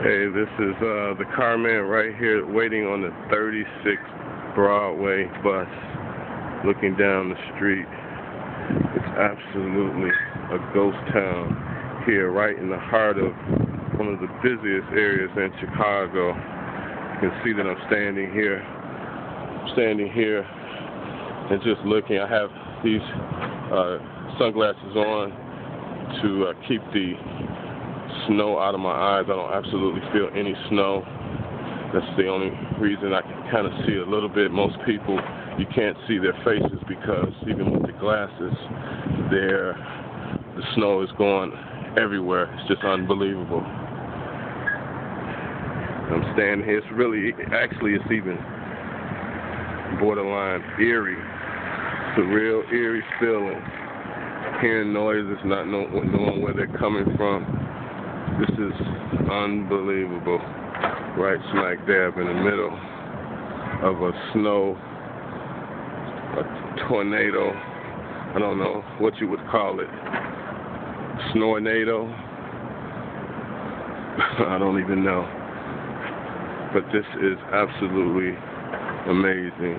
Hey, this is the carman right here waiting on the 36th Broadway bus, looking down the street. It's absolutely a ghost town here, right in the heart of one of the busiest areas in Chicago. You can see that I'm standing here and just looking. I have these sunglasses on to keep the snow out of my eyes. I don't absolutely feel any snow. That's the only reason I can kind of see a little bit. Most people, you can't see their faces because even with the glasses, the snow is going everywhere. It's just unbelievable. I'm standing here. It's really, actually, it's even borderline eerie. It's a real eerie feeling. Hearing noises, not knowing where they're coming from. This is unbelievable. Right smack dab in the middle of a tornado. I don't know what you would call it. Snornado? I don't even know. But this is absolutely amazing.